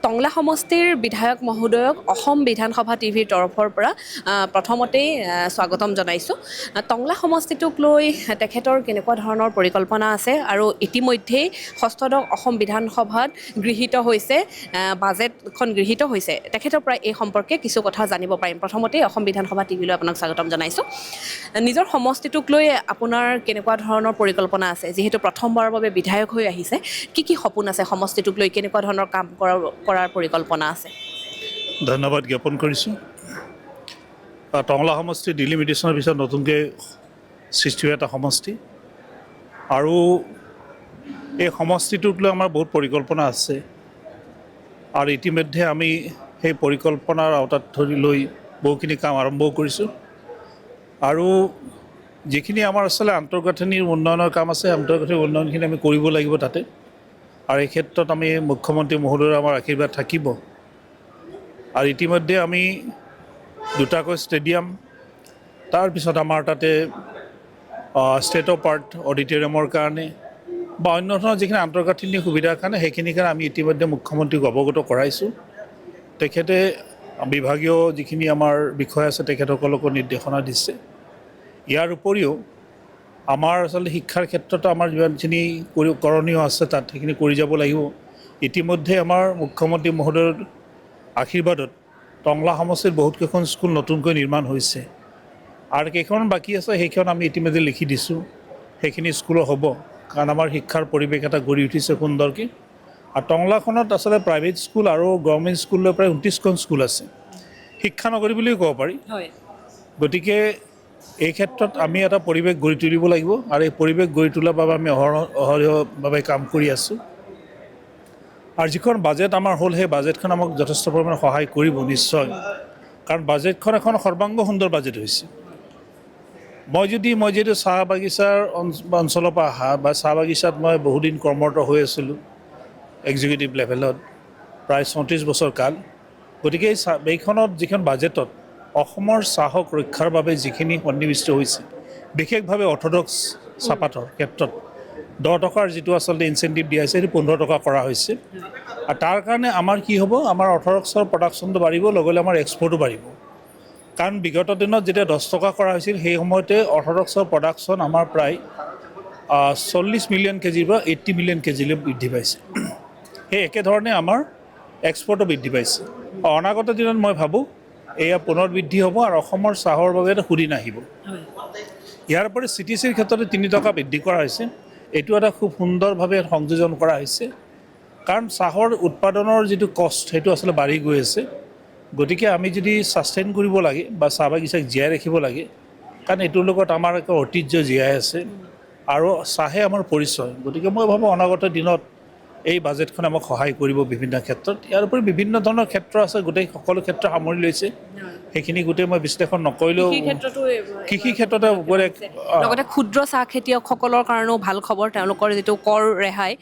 টংলা সমষ্টিৰ বিধায়ক মহোদয়ক অসম বিধানসভা টিভিৰ তৰফৰ পৰা প্ৰথমতেই স্বাগতম জনাইছোঁ। টংলা সমষ্টিটোক লৈ তেখেতৰ কেনেকুৱা ধৰণৰ পৰিকল্পনা আছে আৰু ইতিমধ্যেই ষষ্ঠদশ অসম বিধানসভাত গৃহীত হৈছে, বাজেটখন গৃহীত হৈছে, তেখেতৰ পৰা এই সম্পৰ্কে কিছু কথা জানিব পাৰিম। প্ৰথমতেই অসম বিধানসভা টিভিলৈ আপোনাক স্বাগতম জনাইছোঁ। নিজৰ সমষ্টিটোক লৈ আপোনাৰ কেনেকুৱা ধৰণৰ পৰিকল্পনা আছে? যিহেতু প্ৰথমবাৰৰ বাবে বিধায়ক হৈ আহিছে, কি সপোন আছে সমষ্টিটোক লৈ, কেনেকুৱা ধৰণৰ কাম কৰাৰ পৰিকল্পনা আছে? ধন্যবাদ জ্ঞাপন কৰিছোঁ। টংলা সমষ্টি ডিলিমিটেশ্যনৰ পিছত নতুনকৈ সৃষ্টি হোৱা এটা সমষ্টি, আৰু এই সমষ্টিটোক লৈ আমাৰ বহুত পৰিকল্পনা আছে, আৰু ইতিমধ্যে আমি সেই পৰিকল্পনাৰ আওতাত ধৰি লৈ বহুখিনি কাম আৰম্ভও কৰিছোঁ। আৰু যিখিনি আমাৰ আচলতে আন্তঃগাঁথনিৰ উন্নয়নৰ কাম আছে, আন্তঃগাঁথনিৰ উন্নয়নখিনি আমি কৰিব লাগিব তাতে, আৰু এই ক্ষেত্ৰত আমি মুখ্যমন্ত্ৰী মহোদয়ৰ আমাৰ আশীৰ্বাদ থাকিব। আৰু ইতিমধ্যে আমি দুটাকৈ ষ্টেডিয়াম, তাৰপিছত আমাৰ তাতে ষ্টেট অফ আৰ্ট অডিটৰিয়ামৰ কাৰণে বা অন্য ধৰণৰ যিখিনি আন্তঃগাঁথনিৰ সুবিধাৰ কাৰণে সেইখিনিৰ কাৰণে আমি ইতিমধ্যে মুখ্যমন্ত্ৰীক অৱগত কৰাইছোঁ। তেখেতে বিভাগীয় যিখিনি আমাৰ বিষয় আছে তেখেতসকলকো নিৰ্দেশনা দিছে। ইয়াৰ উপৰিও আমাৰ আচলতে শিক্ষাৰ ক্ষেত্ৰতো আমাৰ যিমানখিনি কৰণীয় আছে তাত সেইখিনি কৰি যাব লাগিব। ইতিমধ্যে আমাৰ মুখ্যমন্ত্ৰী মহোদয়ৰ আশীৰ্বাদত টংলা সমষ্টিত বহুতকেইখন স্কুল নতুনকৈ নিৰ্মাণ হৈছে, আৰু কেইখন বাকী আছে সেইখন আমি ইতিমধ্যে লিখি দিছোঁ। সেইখিনি স্কুলো হ'ব, কাৰণ আমাৰ শিক্ষাৰ পৰিৱেশ এটা গঢ়ি উঠিছে সুন্দৰকৈ। আৰু টংলাখনত আচলতে প্ৰাইভেট স্কুল আৰু গভৰ্ণমেণ্ট স্কুললৈ প্ৰায় 29খন স্কুল আছে, শিক্ষানগৰী বুলিও ক'ব পাৰি। গতিকে এই ক্ষেত্ৰত আমি এটা পৰিৱেশ গঢ়ি তুলিব লাগিব, আৰু এই পৰিৱেশ গঢ়ি তোলাৰ বাবে আমি অহৰহভাৱে কাম কৰি আছোঁ। আৰু যিখন বাজেট আমাৰ হ'ল, সেই বাজেটখন আমাক যথেষ্ট পৰিমাণে সহায় কৰিব নিশ্চয়, কাৰণ বাজেটখন এখন সৰ্বাংগ সুন্দৰ বাজেট হৈছে। মই যিহেতু চাহ বাগিচাৰ অঞ্চলৰ পৰা অহা, বা চাহ বাগিচাত মই বহুদিন কৰ্মৰত হৈ আছিলোঁ এক্সিকিউটিভ লেভেলত, প্ৰায় 34 বছৰ কাল। গতিকে এইখনত যিখন বাজেটত অসমৰ চাহক ৰক্ষাৰ বাবে যিখিনি সন্নিৱিষ্ট হৈছে, বিশেষভাৱে অৰ্থডক্স চাহপাতৰ ক্ষেত্ৰত 10 টকাৰ যিটো আচলতে ইনচেণ্টিভ দিয়া হৈছে, সেইটো 15 টকা কৰা হৈছে। আৰু তাৰ কাৰণে আমাৰ কি হ'ব, আমাৰ অৰ্থডক্সৰ প্ৰডাকশ্যনটো বাঢ়িব, লগতে আমাৰ এক্সপৰ্টো বাঢ়িব। কাৰণ বিগত দিনত যেতিয়া 10 টকা কৰা হৈছিল, সেই সময়তে অৰ্থডক্সৰ প্ৰডাকশ্যন আমাৰ প্ৰায় 40 মিলিয়ন কেজিৰ পৰা 80 মিলিয়ন কেজিলৈ বৃদ্ধি পাইছে। সেই একেধৰণে আমাৰ এক্সপৰ্টো বৃদ্ধি পাইছে। অনাগত দিনত মই ভাবোঁ এয়া পুনৰ বৃদ্ধি হ'ব, আৰু অসমৰ চাহৰ বাবে এটা সুদিন আহিব। ইয়াৰ উপৰি CTCৰ ক্ষেত্ৰতে 3 টকা বৃদ্ধি কৰা হৈছে। এইটো এটা খুব সুন্দৰভাৱে সংযোজন কৰা হৈছে, কাৰণ চাহৰ উৎপাদনৰ যিটো কষ্ট সেইটো আচলতে বাঢ়ি গৈ আছে। গতিকে আমি যদি ছাষ্টেইন কৰিব লাগে বা চাহ বাগিচাক জীয়াই ৰাখিব লাগে, কাৰণ এইটোৰ লগত আমাৰ এক ঐতিহ্য জীয়াই আছে, আৰু চাহে আমাৰ পৰিচয়। গতিকে মই ভাবোঁ অনাগত দিনত এই বাজেটখনে আমাক সহায় কৰিব বিভিন্ন ক্ষেত্ৰত। ইয়াৰ উপৰি বিভিন্ন ধৰণৰ ক্ষেত্ৰ আছে, গোটেই সকলো ক্ষেত্ৰ সামৰি লৈছে। সেইখিনি গোটেই মই বিশ্লেষণ নকৰিলেও, কৃষি ক্ষেত্ৰতে লগতে ক্ষুদ্ৰ চাহ খেতিয়কসকলৰ কাৰণেও ভাল খবৰ, তেওঁলোকৰ যিটো কৰ ৰেহাই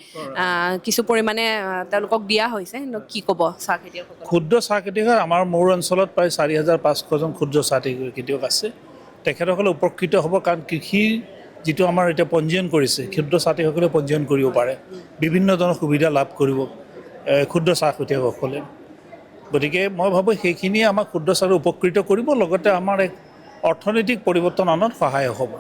কিছু পৰিমাণে তেওঁলোকক দিয়া হৈছে। কি ক'ব চাহ খেতিয়কসকল? ক্ষুদ্ৰ চাহ খেতিয়ক আমাৰ মোৰ অঞ্চলত প্ৰায় 4,500জন ক্ষুদ্ৰ চাহ খেতিয়ক আছে। তেখেতসকলে উপকৃত হ'ব, কাৰণ কৃষিৰ যিটো আমাৰ এতিয়া পঞ্জীয়ন কৰিছে, ক্ষুদ্ৰ চাহ খেতিয়কসকলে পঞ্জীয়ন কৰিব পাৰে, বিভিন্ন ধৰণৰ সুবিধা লাভ কৰিব ক্ষুদ্ৰ চাহ খেতিয়কসকলে। গতিকে মই ভাবোঁ সেইখিনিয়ে আমাক ক্ষুদ্ৰ চাহক উপকৃত কৰিব, লগতে আমাৰ এক অৰ্থনৈতিক পৰিৱৰ্তন অনাত সহায় হ'ব।